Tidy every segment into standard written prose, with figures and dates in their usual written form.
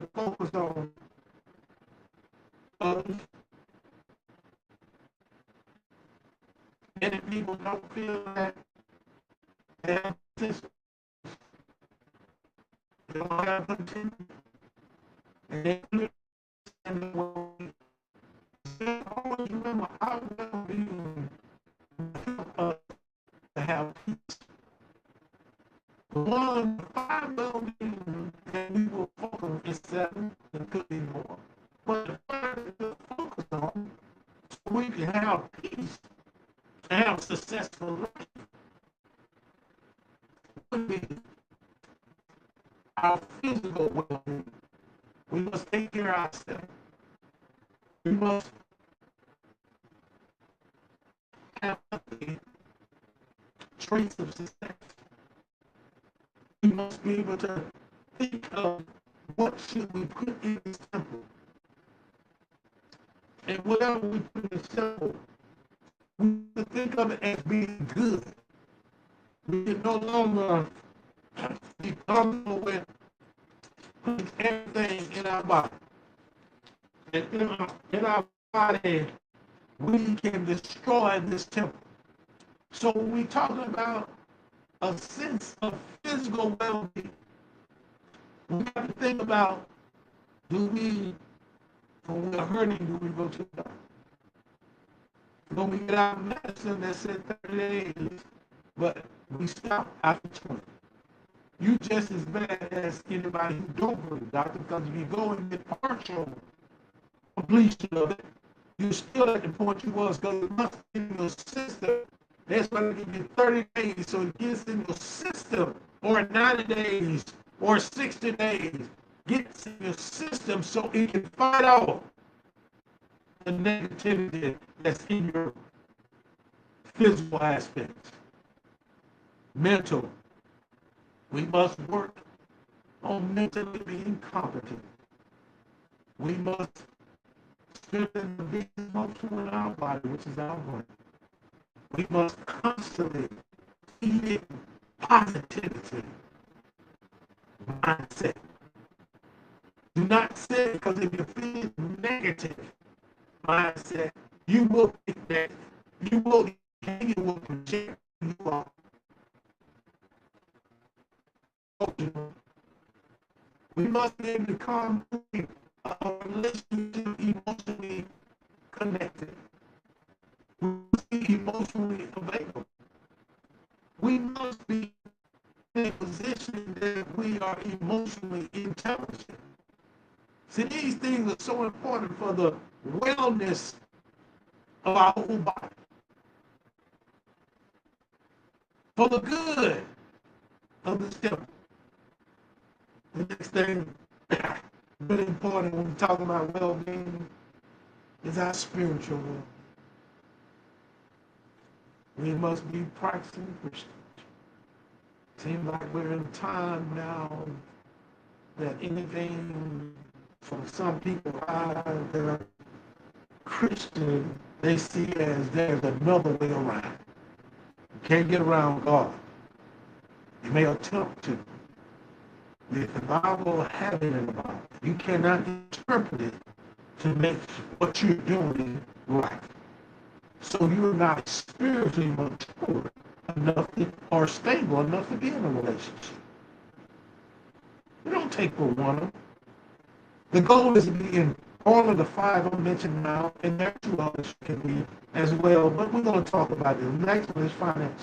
to focus on others, many people don't feel that they have systems, they don't have continuity, and they understand the way. They always remember how well-being help us to have peace. One, the five well-being that we will focus on is seven, and could be more. But the five that we'll focus on, so we can have peace and have a successful life, would be our physical well-being. We must take care of ourselves. We must have the traits of success. We must be able to think of what should we put in this temple. And whatever we put in this temple, we should think of it as being good. We can no longer be comfortable with putting everything in our body. And in our body, we can destroy this temple. So when we talk about a sense of physical well-being, we have to think about, do we, when we're hurting, do we go to the doctor? When we get our medicine that said 30 days, but we stop after 20. You just as bad as anybody who don't go to the doctor, because if you go and get partial completion of it, you're still at the point you was, because it must be in your system. That's why they give you 30 days, so it gets in your system, or 90 days, or 60 days. Gets in your system so it can fight off the negativity that's in your physical aspects. Mental. We must work on mentally being competent. We must strengthen the biggest muscle in our body, which is our brain. We must constantly feed it positivity mindset. Do not say, because if you feel negative mindset, you will think that you will project you are. We must be able to come to a relationship emotionally connected. We must be emotionally available. We must be in a position that we are emotionally intelligent. See, these things are so important for the wellness of our whole body, for the good of the temple. The next thing, really important when we talk about well-being, is our spiritual well. We must be practicing Christians. Seems like we're in a time now that anything from some people that are Christian, they see as there's another way around. You can't get around God. You may attempt to. If the Bible has it in the Bible, you cannot interpret it to make what you're doing right. So you're not spiritually mature enough or stable enough to be in a relationship. You don't take for one of them. The goal is to be in all of the five I mentioned now, and there are two others can be as well, but we're going to talk about this. The next one is finance.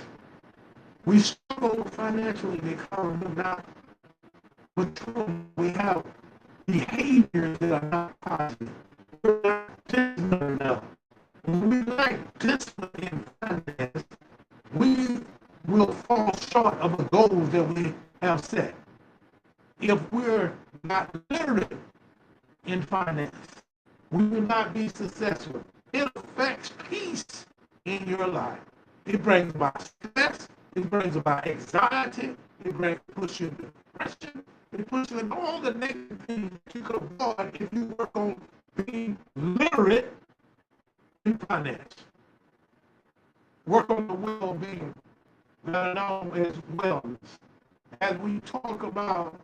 We struggle financially because we're not mature. We have behaviors that are not positive. We're not disciplined enough. When we lack discipline in finance, we will fall short of the goals that we have set. If we're not literate in finance, we will not be successful. It affects peace in your life. It brings about stress. It brings about anxiety. It puts you in depression. It puts you in all the negative things that you could avoid if you work on being literate in finance. Work on the well-being that are known as wellness. As we talk about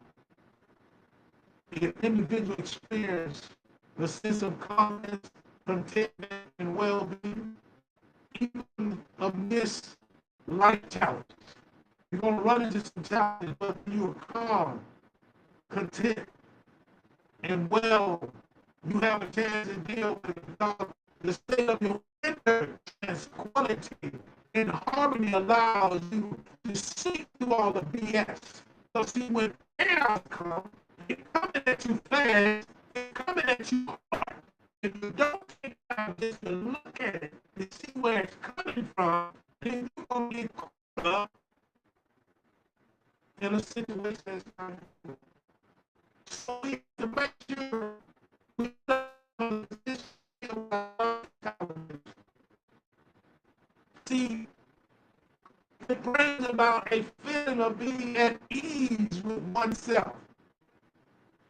an individual experience a sense of confidence, contentment, and well-being, even amidst life challenges. You're going to run into some challenges, but you are calm, content, and well. You have a chance to deal with it because the state of your inner tranquility and harmony allows you to see through all the BS. So see, when chaos comes, it's coming at you fast, it's coming at you hard. If you don't take time just to look at it and see where it's coming from, then you're going to get caught up in a situation that's not good. So we have to make sure we see, it brings about a feeling of being at ease with oneself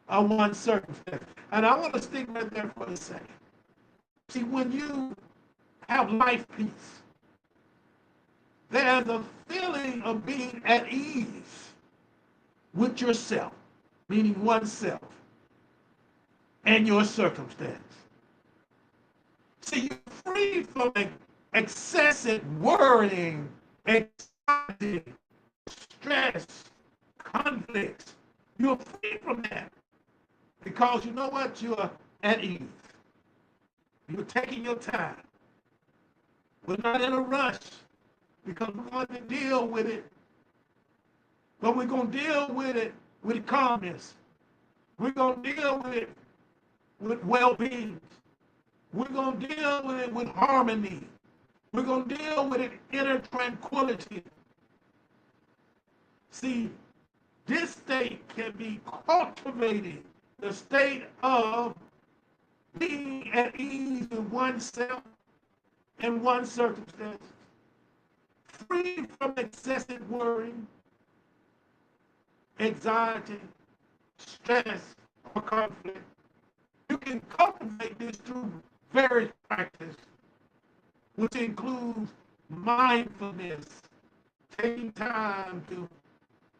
or one's circumstance. And I want to stick right there for a second. See, when you have life peace, there's a feeling of being at ease with yourself, meaning oneself, and your circumstance. See, you're free from excessive worrying, anxiety, stress, conflicts. You're free from that because you know what? You're at ease. You're taking your time. We're not in a rush because we're going to deal with it. But we're going to deal with it with calmness. We're going to deal with it with well-being. We're going to deal with it with harmony. We're going to deal with it inner tranquility. See, this state can be cultivated, the state of being at ease with oneself and one's circumstances, free from excessive worry, anxiety, stress, or conflict. You can cultivate this through various practices, which includes mindfulness, taking time to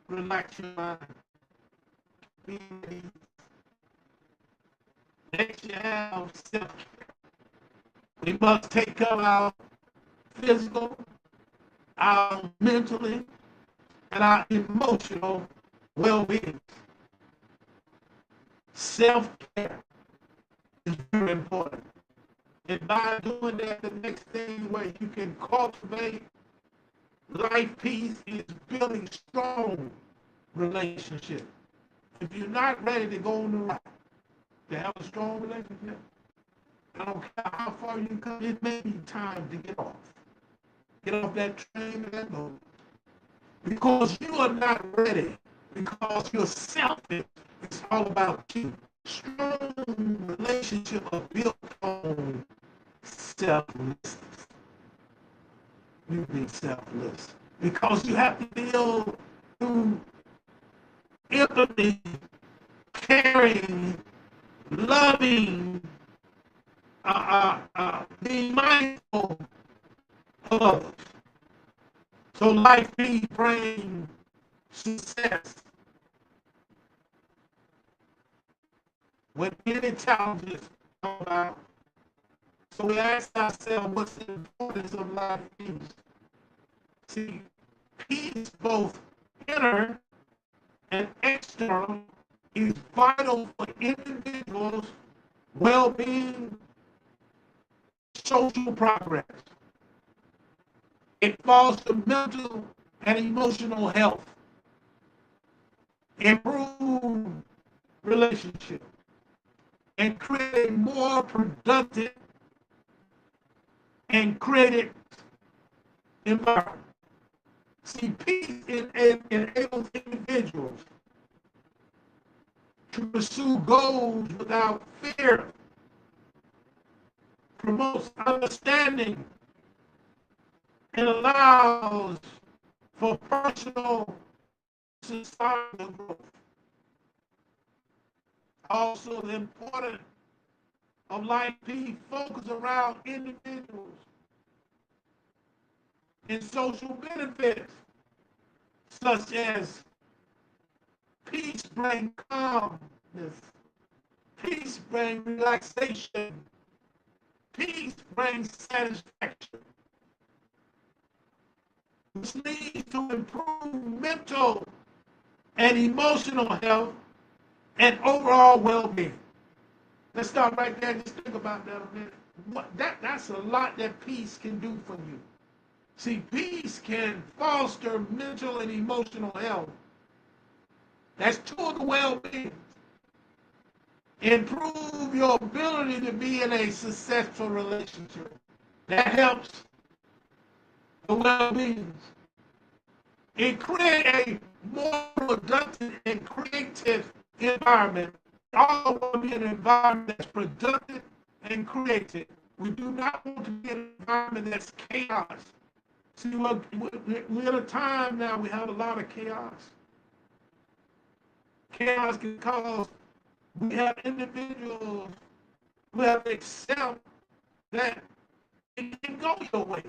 relax your mind, being at ease. Next, you have self-care. We must take care of our physical, our mentally, and our emotional well-being. Self-care is very important. And by doing that, the next thing where you can cultivate life peace is building strong relationships. If you're not ready to go on the ride, to have a strong relationship, I don't care how far you come, it may be time to get off. Get off that train and that boat. Because you are not ready. Because you're selfish. It's all about you. Strong relationships are built on selflessness. You be selfless. Because you have to deal through empathy, caring, loving, being mindful of others. So life peace brings success. When many challenges come about, so we ask ourselves, what's the importance of life peace? See, peace, both inner and external, is vital for individuals' well-being, social progress. It fosters mental and emotional health, improve relationships, and create a more productive and creative environment. See, peace enables individuals to pursue goals without fear, promotes understanding, and allows for personal societal growth. Also, the importance of life peace focus around individuals and social benefits, such as peace brings calmness, Peace brings relaxation. Peace brings satisfaction, which leads to improved mental and emotional health and overall well-being. Let's stop right there and just think about that a minute. That's a lot that peace can do for you. See, peace can foster mental and emotional health. That's two of the well-being. Improve your ability to be in a successful relationship. That helps the well-being. It creates a more productive and creative environment. All want to be an environment that's productive and creative. We do not want to be an environment that's chaos. See, we're at a time now we have a lot of chaos. Chaos can cause, we have individuals who have to accept that it can go your way.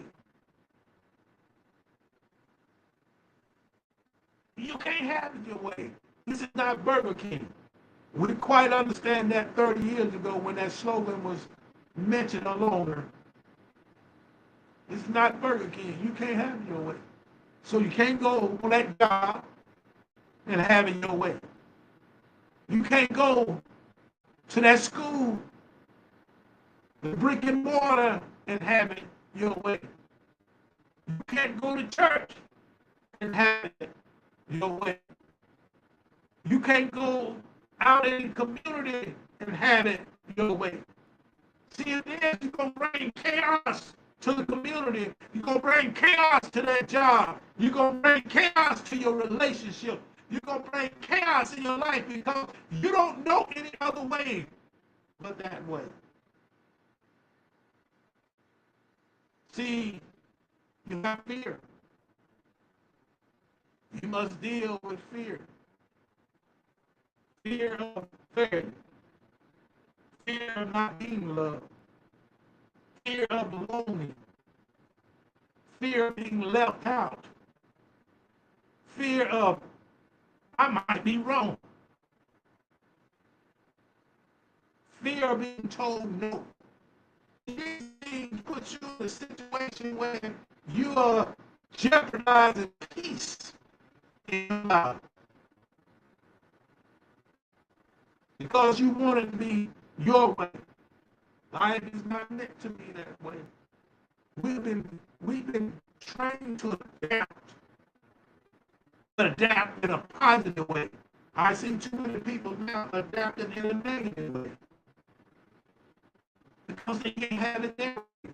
You can't have it your way. This is not Burger King. We quite understand that 30 years ago when that slogan was mentioned no longer. It's not Burger King. You can't have it your way. So you can't go on that job and have it your way. You can't go to that school, the brick and mortar, and have it your way. You can't go to church and have it your way. You can't go out in the community and have it your way. See, it is, you're going to bring chaos to the community. You're going to bring chaos to that job. You're going to bring chaos to your relationship. You're going to bring chaos in your life because you don't know any other way but that way. See, you have fear. You must deal with fear. Fear of failure. Fear of not being loved. Fear of belonging. Fear of being left out. Fear of, I might be wrong. Fear of being told no. These things put you in a situation where you are jeopardizing peace in your life. Because you want it to be your way. Life is not meant to be that way. We've been trained to adapt in a positive way. I see too many people now adapting in a negative way. Because they can't have it their way.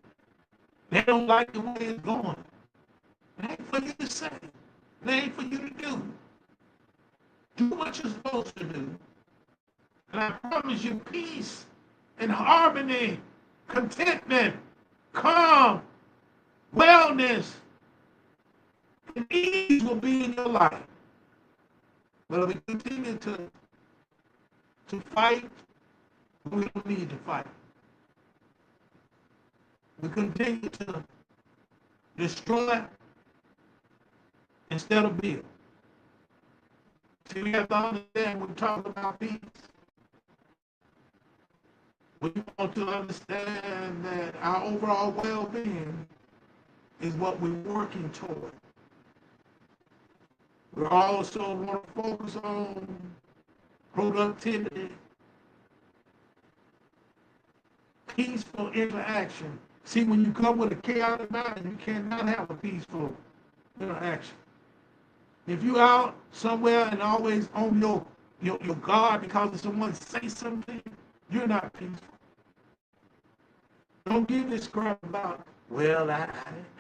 They don't like the way it's going. It ain't for you to say. It ain't for you to do. Do what you're supposed to do. And I promise you peace and harmony, contentment, calm, wellness, and ease will be in your life. But we continue to fight, we don't need to fight. We continue to destroy instead of build. See, we have to understand when we talk about peace. We want to understand that our overall well-being is what we're working toward. We also want to focus on productivity, peaceful interaction. See, when you come with a chaotic mind, you cannot have a peaceful interaction. If you're out somewhere and always on your guard because someone say something, you're not peaceful. Don't give this crap about, well, I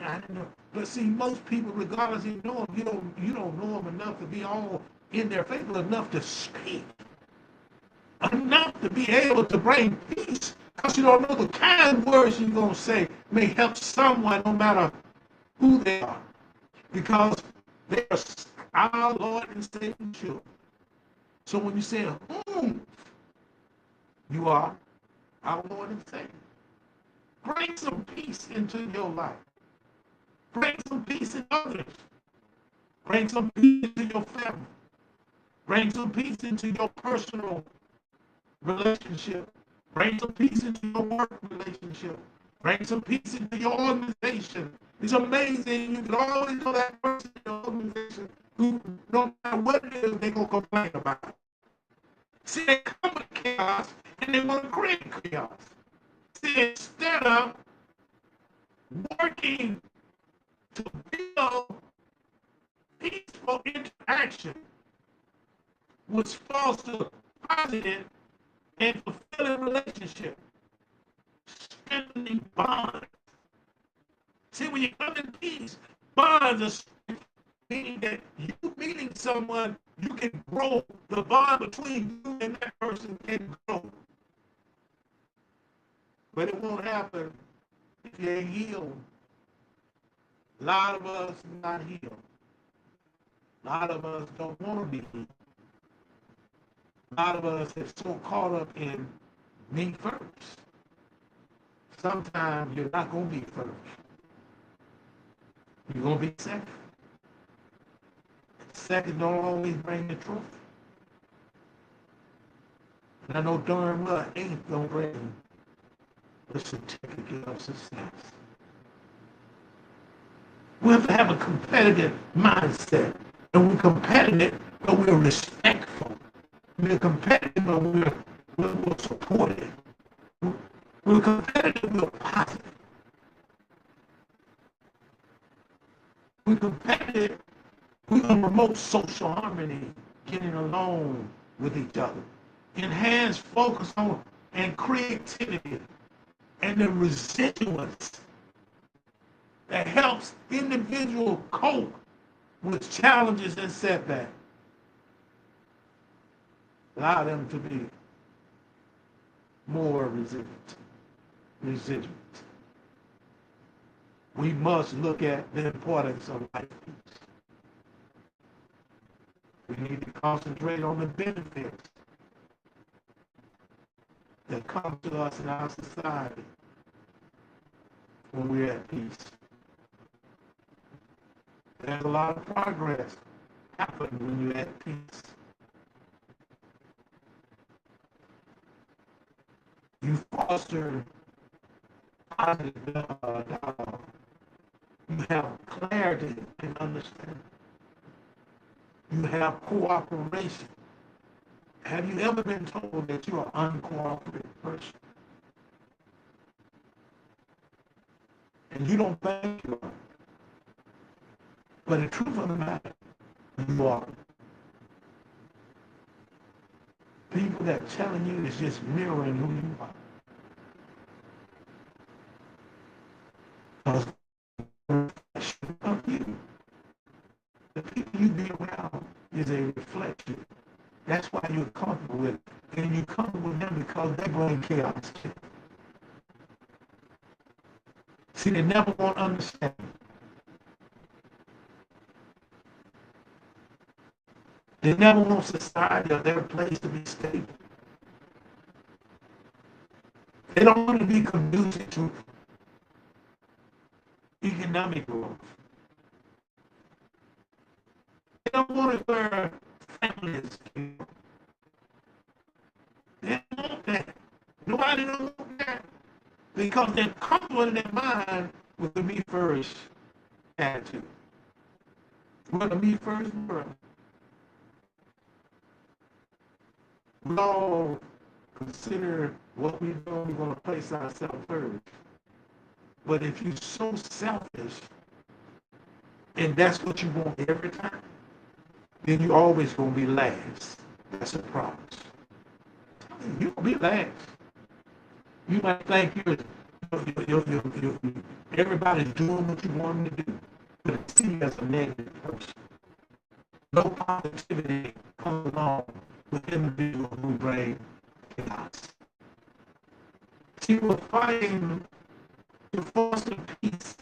didn't know. But see, most people, regardless if you know them, you don't know them enough to be all in their face, but enough to speak. Enough to be able to bring peace. Because you don't know the kind of words you're going to say may help someone no matter who they are. Because they are our Lord and Savior children. So when you say whom you are, our Lord and Savior. Bring some peace into your life. Bring some peace in others. Bring some peace into your family. Bring some peace into your personal relationship. Bring some peace into your work relationship. Bring some peace into your organization. It's amazing. You can always know that person in your organization who, no matter what it is, they're going to complain about it. See, they come with chaos and they want to create chaos. See, instead of working to build peaceful interaction, which fosters positive and fulfilling relationship, strengthening bonds. See, when you come in peace, bonds are meaning that you meeting someone, you can grow. The bond between you and that person can grow. But it won't happen if you ain't healed. A lot of us not healed. A lot of us don't want to be healed. A lot of us are so caught up in me first. Sometimes you're not going to be first. You're going to be second. Second don't always bring the truth. And I know darn well eighth don't bring the certificate of success. We have to have a competitive mindset. And we're competitive, but we're respectful. We're competitive, but we're supportive. We're competitive, we're positive. We're competitive, we're going to promote social harmony, getting along with each other. Enhance focus on and creativity and the residuals that helps individual cope with challenges and setbacks. Allow them to be more resilient. We must look at the importance of life peace. We need to concentrate on the benefits that come to us in our society when we're at peace. There's a lot of progress happening when you're at peace. You foster positive dialogue. You have clarity and understanding. You have cooperation. Have you ever been told that you're an uncooperative person? And you don't think you are. But the truth of the matter, you are. People that are telling you is just mirroring who you are. Because the reflection of you, the people you be around is a reflection. That's why you're comfortable with it. And you're comfortable with them because they bring chaos to you. See, they never want to understand. They never want society or their place to be stable. They don't want to be conducive to economic growth. They don't want to where families can grow. They don't want that. Nobody don't want that. Because they're comfortable in their mind with the me first attitude. With the me first world. We all consider what we're doing, we're going to place ourselves first. But if you're so selfish, and that's what you want every time, then you're always going to be last. That's a promise. You're going to be last. You might think everybody's doing what you want them to do, but it's seen as a negative person. No positivity comes along with individuals who bring chaos. See, we're fighting to foster peace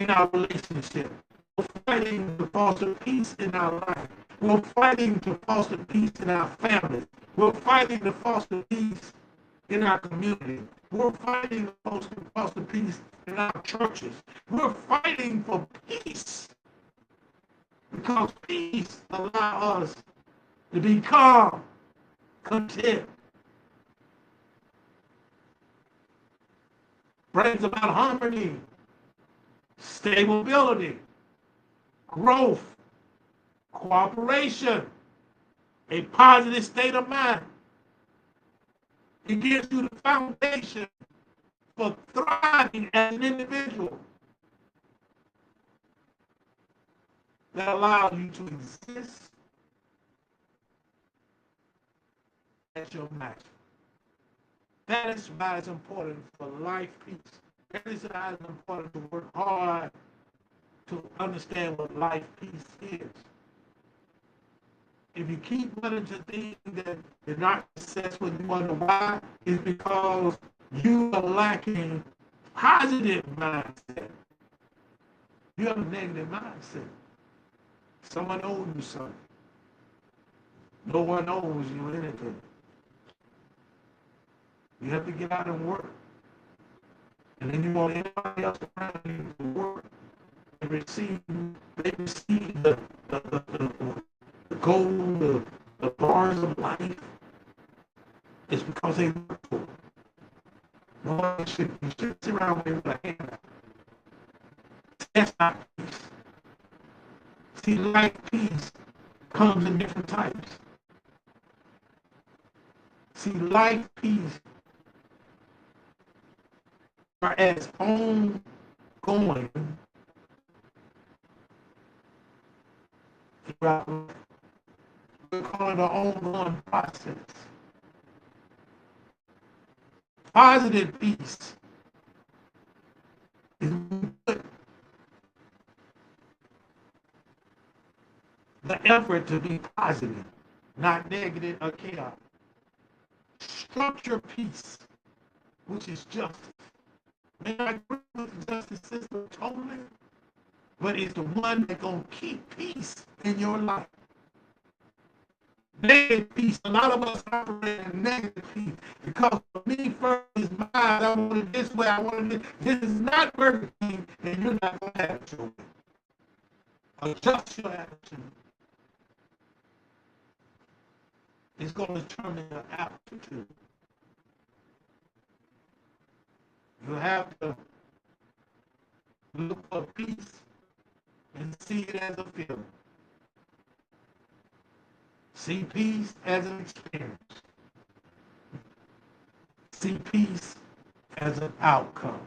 in our relationship. We're fighting to foster peace in our life. We're fighting to foster peace in our families. We're fighting to foster peace in our community. We're fighting to foster peace in our churches. We're fighting for peace because peace allows us to be calm, content, brings about harmony, stability, growth, cooperation, a positive state of mind. It gives you the foundation for thriving as an individual that allows you to exist at your maximum. That is why it's important for life peace. That is why it's important to work hard to understand what life peace is. If you keep running to things that are not successful, you wonder why, it's because you are lacking positive mindset. You have a negative mindset. Someone owes you something. No one owes you anything. You have to get out and work. And then you want anybody else around you to work and they receive the gold, the bars of life. It's because they work for it. No one should, you shouldn't sit around with a hand out. That's not peace. See, life peace comes in different types. See, life peace are as ongoing throughout life. We call it an ongoing process. Positive peace is the effort to be positive, not negative or chaotic. Structure peace, which is justice. May not agree with the justice system totally, but it's the one that's going to keep peace in your life. Negative peace, a lot of us operate in negative peace because for me first is mine. I want it this way, I want it this. This is not working, and you're not going to have it your way. Adjust your attitude. It's going to determine your aptitude. You have to look for peace and see it as a feeling. See peace as an experience. See peace as an outcome.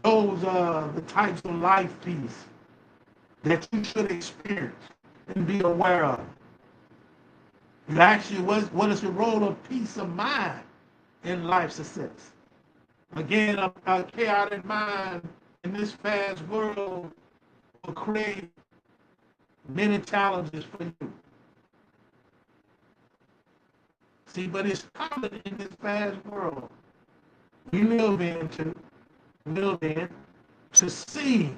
Those are the types of life peace that you should experience and be aware of. You actually, what is the role of peace of mind in life success? Again, a chaotic mind in this fast world will create many challenges for you. See, but it's common in this fast world we live in to see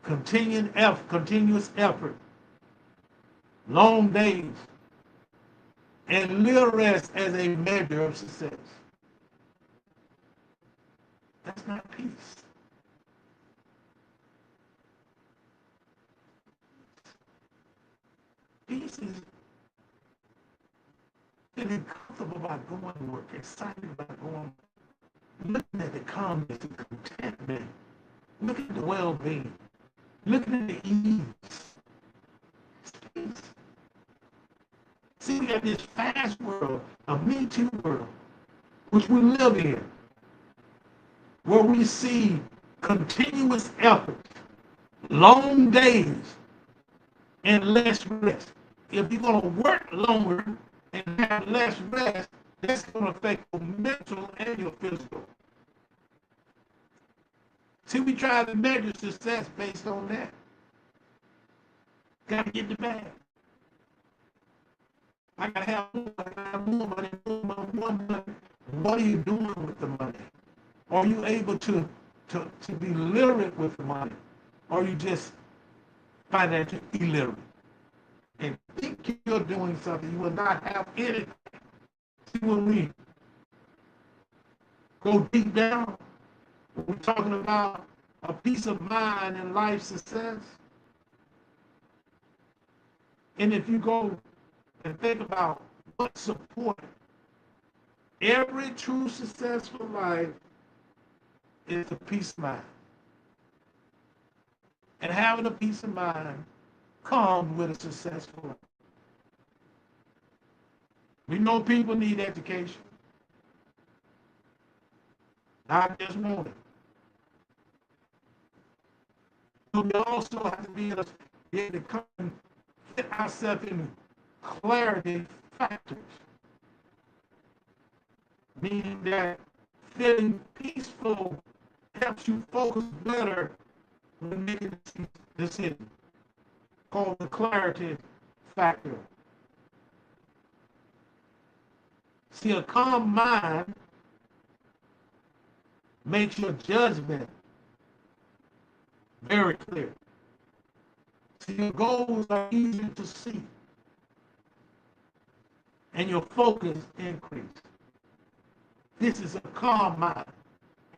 continuous effort, long days, and little rest as a measure of success. That's not peace. Peace is feeling comfortable about going to work, excited about going, looking at the calmness and contentment, looking at the well-being, looking at the ease. It's peace. See, we got this fast world, a Me Too world, which we live in, where we see continuous effort, long days, and less rest. If you're going to work longer and have less rest, that's going to affect your mental and your physical. See, we try to measure success based on that. Got to get the bag. I got to have more money, more money. What are you doing with the money? Are you able to be literate with the money? Or are you just financially illiterate? And think you're doing something, you will not have anything. See, when we go deep down, we're talking about a peace of mind and life success. And if you go and think about what support Every true successful life is a peace of mind. And having a peace of mind comes with a successful life. We know people need education, not just want it. But we also have to be able to come and fit ourselves in clarity factors, meaning that feeling peaceful helps you focus better when making decisions, called the clarity factor. See, a calm mind makes your judgment very clear. See, your goals are easier to see, and your focus increases. This is a calm mind,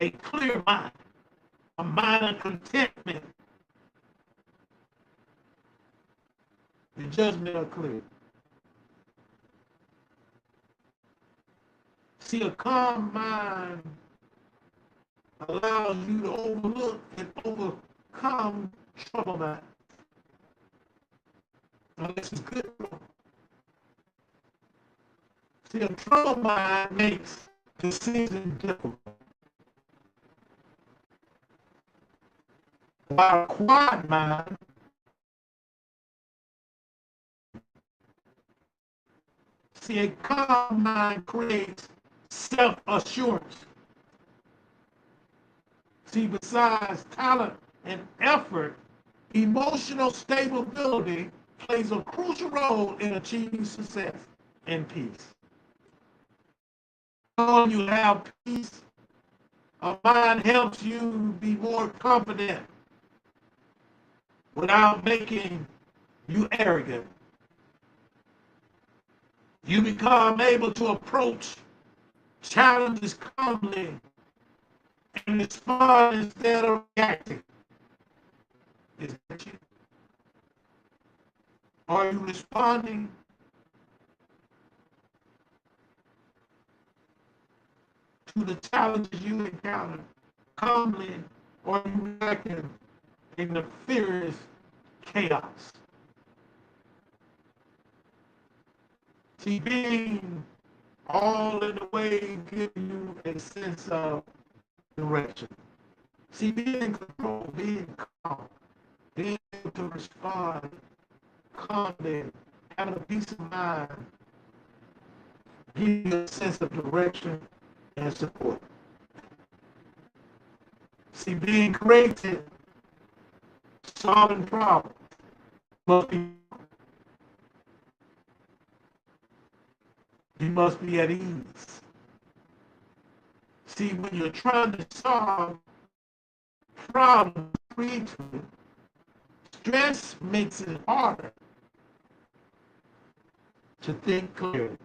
a clear mind, a mind of contentment. The judgment are clear. See, a calm mind allows you to overlook and overcome trouble mind. Now, this is good. See, a trouble mind makes decisions difficult. While a quiet mind see, a calm mind creates self-assurance. See, besides talent and effort, emotional stability plays a crucial role in achieving success and peace. When you have peace, a mind helps you be more confident without making you arrogant. You become able to approach challenges calmly and respond instead of reacting. Is that you? Are you responding to the challenges you encounter calmly, or are you reacting in the furious chaos? See, being all in the way gives you a sense of direction. See, being in control, being calm, being able to respond calmly, having a peace of mind, gives you a sense of direction and support. See, being creative, solving problems, must be, you must be at ease. See, when you're trying to solve problems creatively, stress makes it harder to think clearly.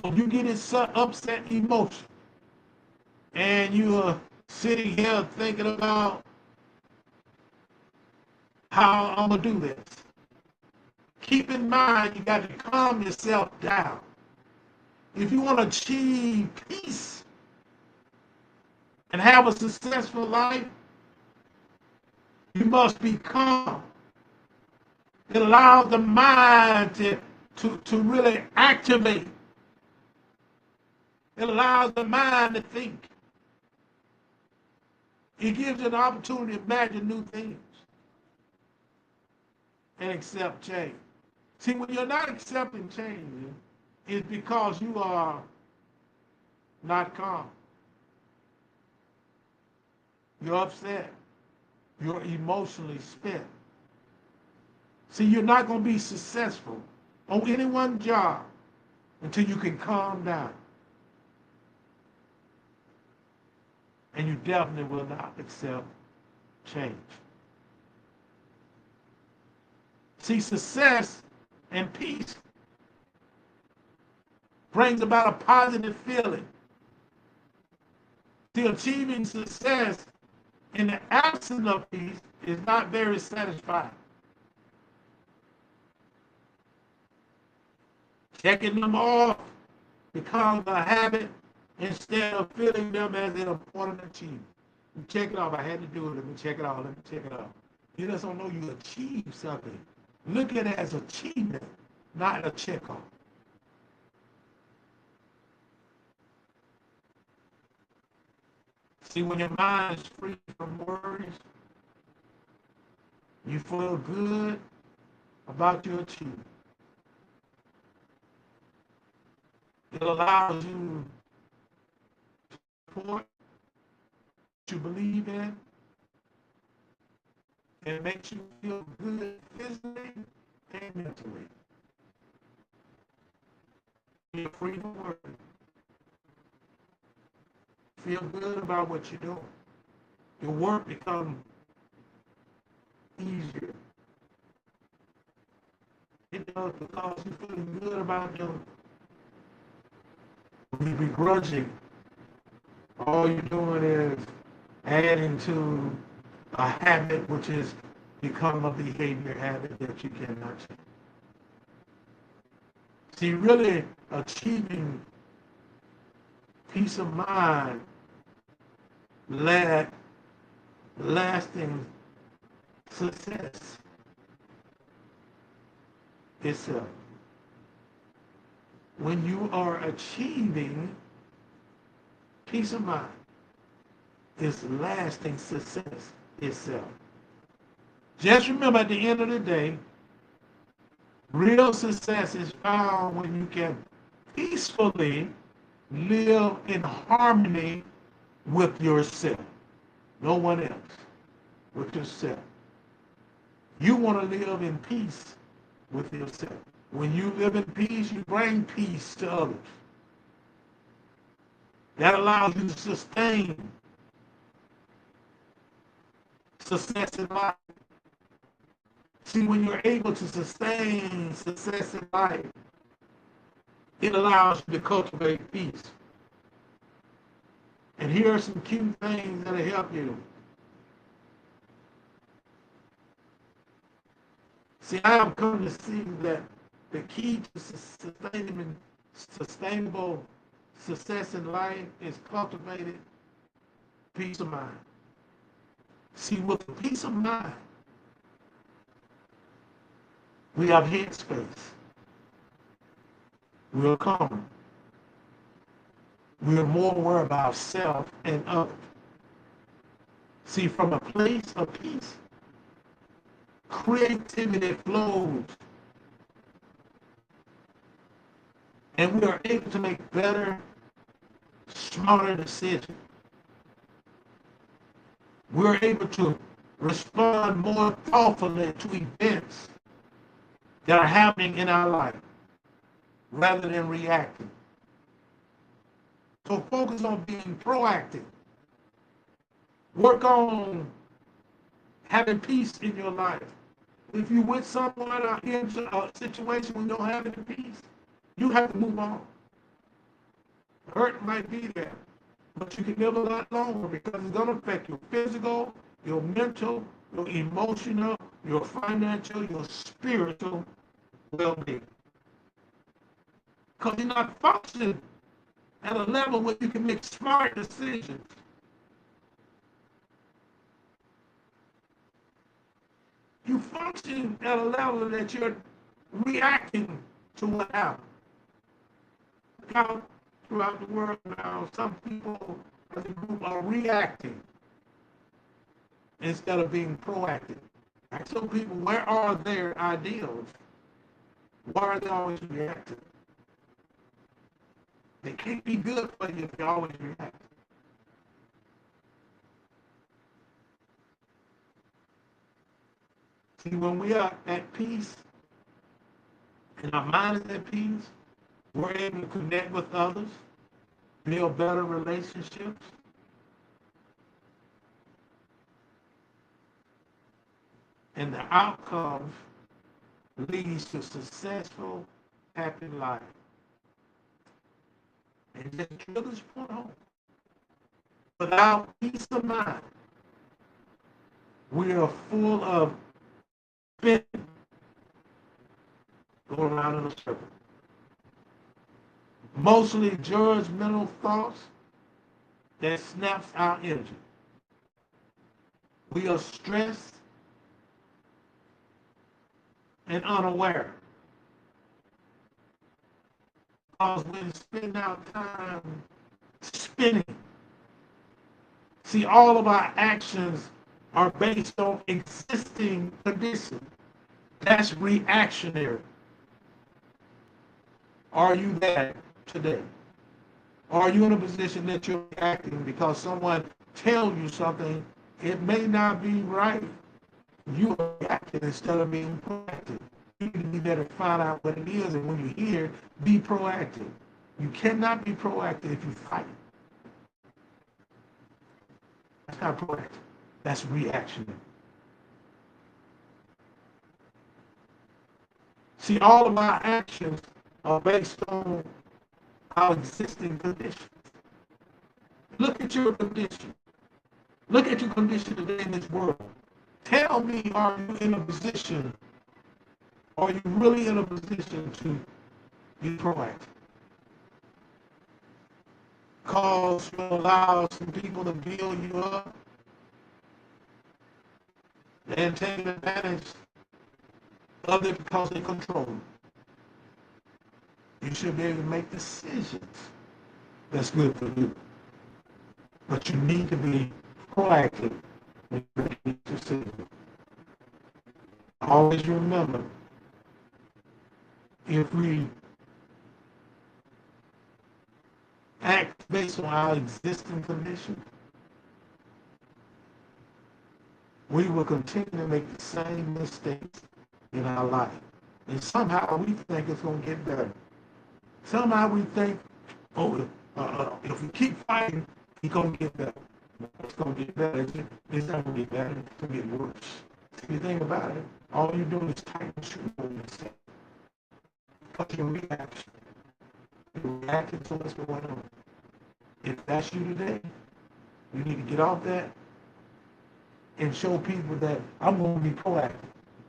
So you get this upset emotion, and you are sitting here thinking about how I'm gonna do this. Keep in mind, you got to calm yourself down. If you want to achieve peace and have a successful life, you must be calm. It allows the mind to really activate. It allows the mind to think. It gives you an opportunity to imagine new things and accept change. See, when you're not accepting change, it's because you are not calm. You're upset. You're emotionally spent. See, you're not going to be successful on any one job until you can calm down. And you definitely will not accept change. See, success and peace brings about a positive feeling. See, achieving success in the absence of peace is not very satisfying. Checking them off becomes a habit instead of feeling them as an important achievement. You check it off. I had to do it. Let me check it off. Let me check it off. You just don't know you achieved something. Look at it as achievement, not a check off. See, when your mind is free from worries, you feel good about your achievement. It allows you to support, to believe in, and makes you feel good physically and mentally. You're free from worry. Feel good about what you're doing. Your work becomes easier. It does because you're feeling good about doing it. When you're begrudging, all you're doing is adding to a habit which has become a behavior habit that you cannot change. See, really achieving peace of mind, lasting success itself. When you are achieving peace of mind, it's lasting success itself. Just remember, at the end of the day, real success is found when you can peacefully live in harmony with yourself. No one else, with yourself. You want to live in peace with yourself. When you live in peace, you bring peace to others. That allows you to sustain success in life. See, when you're able to sustain success in life, it allows you to cultivate peace. And here are some key things that'll help you. See, I have come to see that the key to sustainable success in life is cultivated peace of mind. See, with the peace of mind, we have headspace. We're calmer. We're more aware about self and others. See, from a place of peace, creativity flows. And we are able to make better, smarter decisions. We're able to respond more thoughtfully to events that are happening in our life rather than reacting. So focus on being proactive. Work on having peace in your life. If you with someone or in a situation where you don't have any peace, you have to move on. Hurt might be there, but you can live a lot longer because it's going to affect your physical, your mental, your emotional, your financial, your spiritual well-being. Because you're not functioning at a level where you can make smart decisions. You function at a level that you're reacting to what happened. Throughout the world now, some people as a group are reacting instead of being proactive. I tell people, where are their ideals? Why are they always reacting? They can't be good for you if you always react. See, when we are at peace, and our mind is at peace, we're able to connect with others, build better relationships. And the outcome leads to successful, happy life. And just drill this point home. Without peace of mind, we are full of spinning, going around in a circle. mostly judgmental thoughts that snaps our energy. We are stressed and unaware because we spend our time spinning. See, all of our actions are based on existing conditions. That's reactionary. Are you there today? Are you in a position that you're reacting because someone tells you something? It may not be right. You are reacting instead of being proactive. You need to be there to find out what it is, and when you hear, be proactive. You cannot be proactive if you fight. That's not proactive. That's reactionary. See, all of our actions are based on our existing conditions. Look at your condition. Look at your condition today in this world. Tell me, are you in a position, are you really in a position to be proactive? Because you allow some people to build you up and take advantage of it because they control you. You should be able to make decisions that's good for you. But you need to be proactive when you make decisions. Always remember, if we act based on our existing conditions, we will continue to make the same mistakes in our life. And somehow we think it's going to get better. Somehow we think, oh, if we keep fighting, it's going to get better. It's going to get better. It's not going to get better. It's going to get worse. If you think about it, all you're doing is tighten the screw on yourself. Because your reaction. You're reacting to what's going on. If that's you today, you need to get off that and show people that I'm going to be proactive.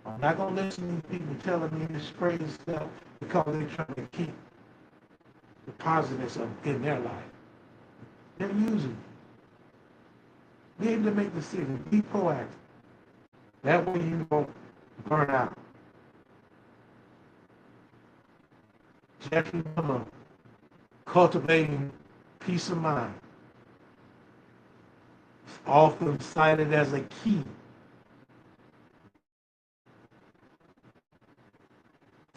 I'm not going to listen to people telling me this crazy stuff because they're trying to keep the positiveness in their life. They're using you. Be able to make decisions. Be proactive. That way you won't burn out. Just remember, cultivating peace of mind is often cited as a key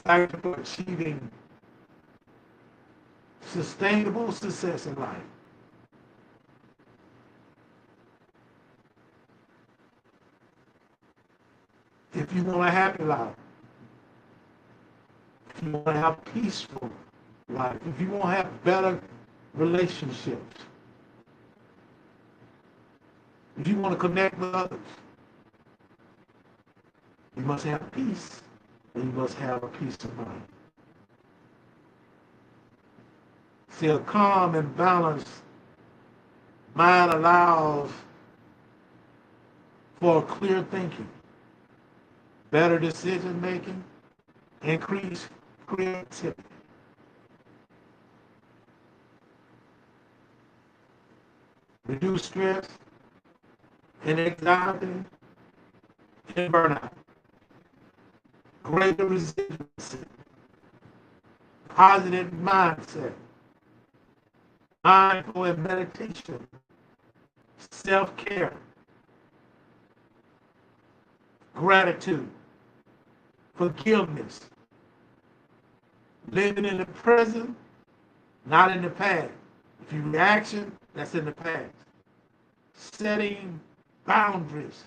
factor for achieving sustainable success in life. If you want a happy life, if you want to have a peaceful life, if you want to have better relationships, if you want to connect with others, you must have peace, and you must have a peace of mind. See, a calm and balanced mind allows for clear thinking, better decision making, increased creativity. Reduce stress and anxiety and burnout. Greater resiliency, positive mindset, mindful and meditation, self-care, gratitude, forgiveness, living in the present, not in the past. If you reaction, that's in the past. Setting boundaries,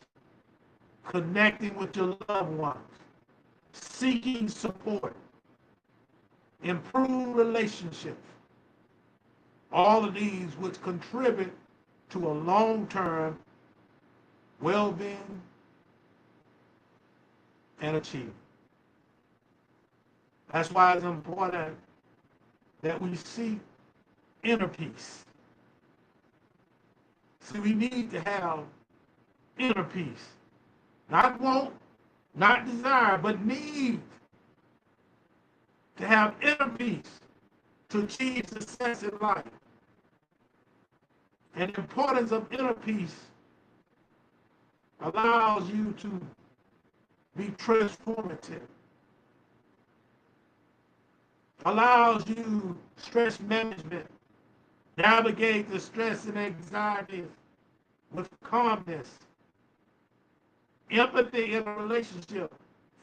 connecting with your loved ones, seeking support, improve relationships. All of these which contribute to a long-term well-being and achievement. That's why it's important that we seek inner peace. See, we need to have inner peace. Not want, not desire, but need to have inner peace to achieve success in life. And the importance of inner peace allows you to be transformative, allows you stress management, navigate the stress and anxiety with calmness, empathy in a relationship,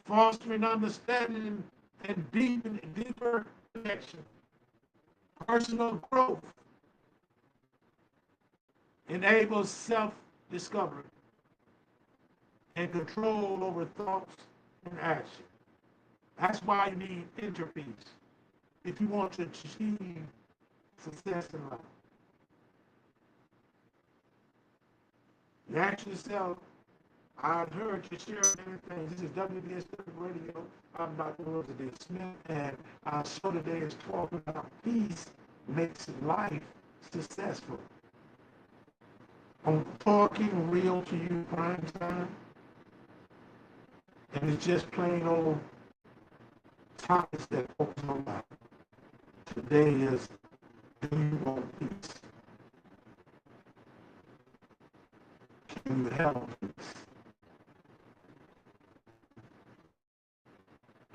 fostering understanding and deeper connection, personal growth, enables self-discovery and control over thoughts and action. That's why you need inner peace if you want to achieve success in life. You ask yourself, I've heard you share many things. This is WBS Radio. I'm Dr. Elizabeth Smith, and our show today is talking about peace makes life successful. I'm talking real to you prime time, and it's just plain old topics that focus on life. Today is, do you want peace? Can you have peace?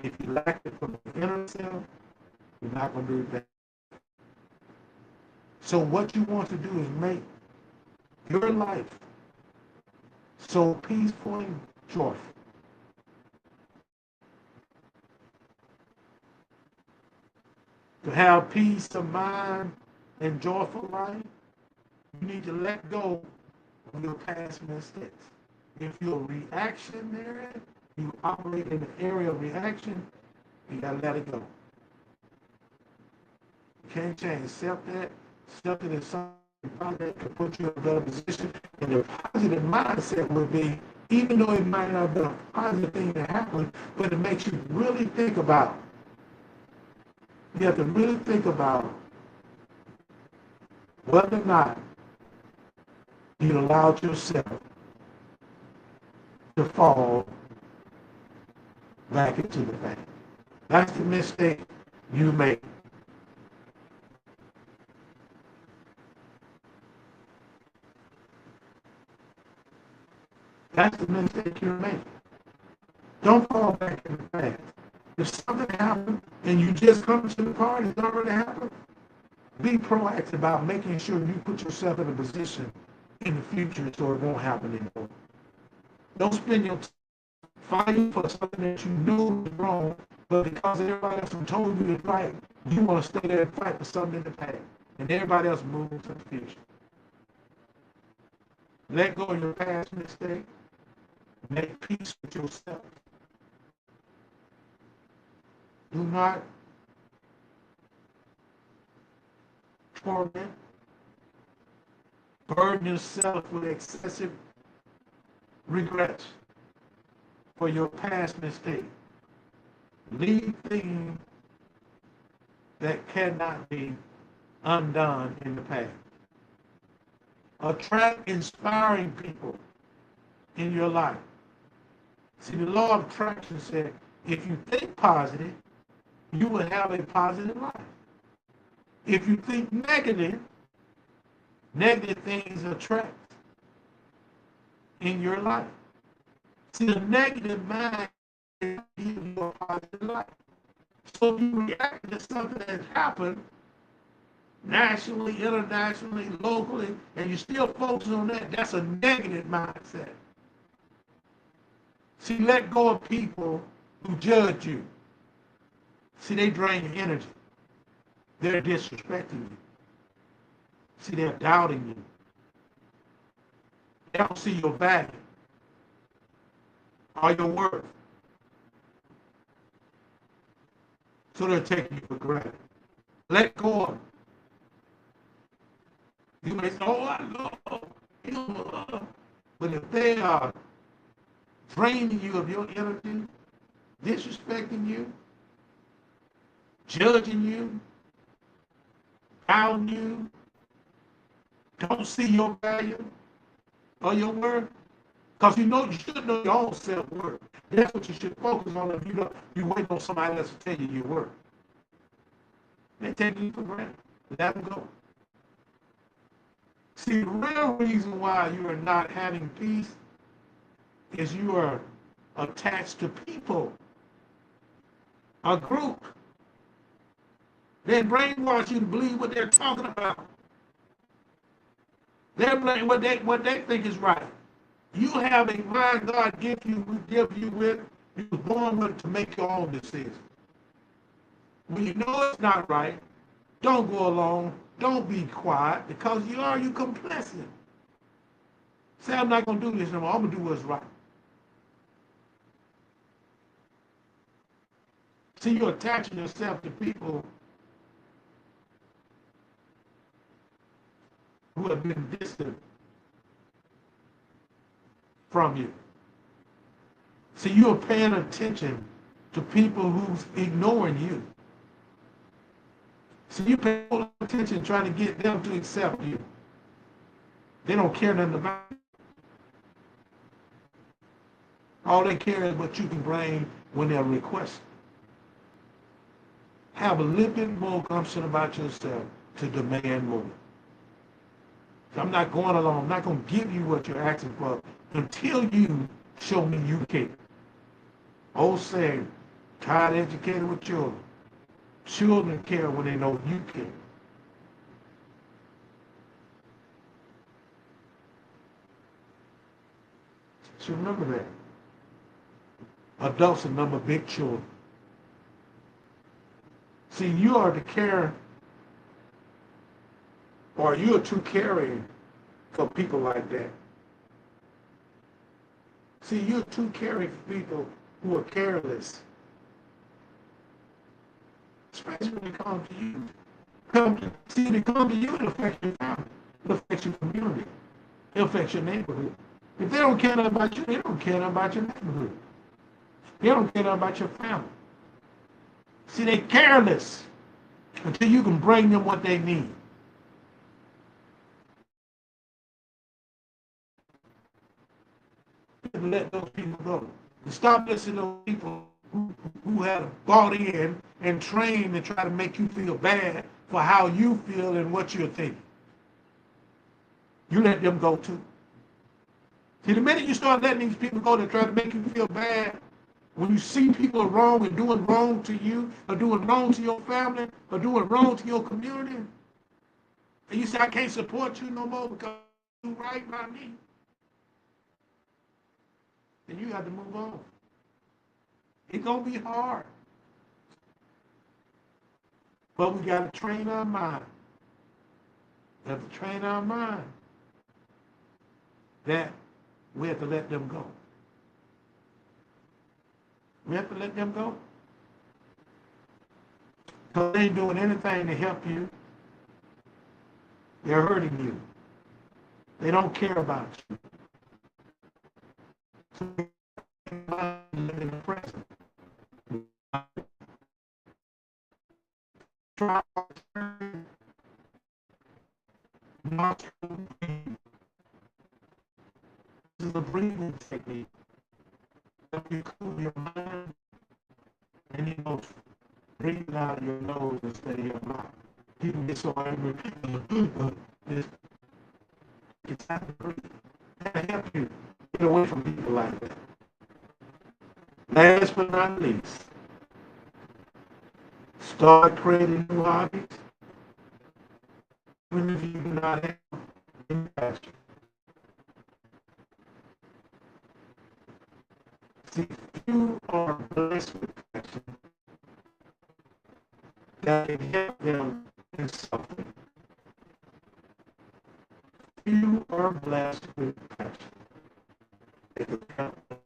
If you lack it from the inner self, you're not going to do that. So what you want to do is make your life so peaceful and joyful. To have peace of mind and joyful life, you need to let go of your past mistakes. If you're reactionary, you operate in the area of reaction, you gotta let it go. You can't change. Accept that. Accept it as something that can put you in a better position. And the positive mindset would be, even though it might not be a positive thing that happens, but it makes you really think about. You have to really think about whether or not you allowed yourself to fall back into the bank. That's the mistake you make. That's the mistake you make. Don't fall back in the past. If something happened and you just come to the party, it's already happened, be proactive about making sure you put yourself in a position in the future so it won't happen anymore. Don't spend your time fighting for something that you know is wrong, but because everybody else told you it's right, you want to stay there and fight for something in the past, and everybody else moves to the future. Let go of your past mistake. Make peace with yourself. Do not torment, burden yourself with excessive regrets for your past mistake. Leave things that cannot be undone in the past. Attract inspiring people in your life. See, the law of attraction said, if you think positive, you will have a positive life. If you think negative, negative things attract in your life. See, the negative mind gives you a positive life. So if you react to something that happened nationally, internationally, locally, and you still focus on that, that's a negative mindset. See, let go of people who judge you. See, they drain your energy. They're disrespecting you. See, they're doubting you. They don't see your value or your worth. So they're taking you for granted. Let go of them. You may say, oh, I love them. But if they are draining you of your energy, disrespecting you, judging you, down you, don't see your value or your worth, because you know you should know your own self-worth. That's what you should focus on if you wait on somebody else to tell you your worth. They take you for granted. Let them go. See, the real reason why you are not having peace is you are attached to people, a group. They brainwash you to believe what they're talking about. They're blaming what they think is right. You have a mind God give you with, you were born with to make your own decisions. When you know it's not right, don't go along. Don't be quiet because you complicit. Say, I'm not going to do this anymore. I'm going to do what's right. See, you're attaching yourself to people who have been distant from you. See, you're paying attention to people who's ignoring you. See, you pay attention trying to get them to accept you. They don't care nothing about you. All they care is what you can bring when they're requested. Have a little bit more gumption about yourself to demand more. So I'm not going along. I'm not going to give you what you're asking for until you show me you care. Old saying, tired educated with children. Children care when they know you care. So remember that. Adults are number big children. See, you are the carer, or you are too caring for people like that. See, you're too caring for people who are careless, especially when it comes to you. See, when it comes to you, it affects your family. It affects your community. It affects your neighborhood. If they don't care about you, they don't care about your neighborhood. They don't care about your family. See, they're careless until you can bring them what they need. Let those people go. And stop listening to people who have bought in and trained to try to make you feel bad for how you feel and what you're thinking. You let them go too. See, the minute you start letting these people go to try to make you feel bad, when you see people are wrong and doing wrong to you, or doing wrong to your family, or doing wrong to your community, and you say, I can't support you no more because you do right by me, then you have to move on. It's going to be hard. But we got to train our mind. We have to train our mind that we have to let them go. We have to let them go. Because they ain't doing anything to help you. They're hurting you. They don't care about you. So live in the present. Try not to breathe. This is a breathing technique. You cool your mind and emotion. Breathe out of your nose instead of your mouth. People get so angry. It's time to breathe. That'll help you get away from people like that. Last but not least, start creating new hobbies. Even if you do not have any passion. See, you are blessed with passion that can help them in something. You are blessed with passion that can help them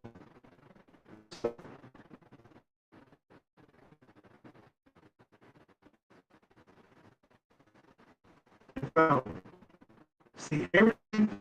in something. See, everything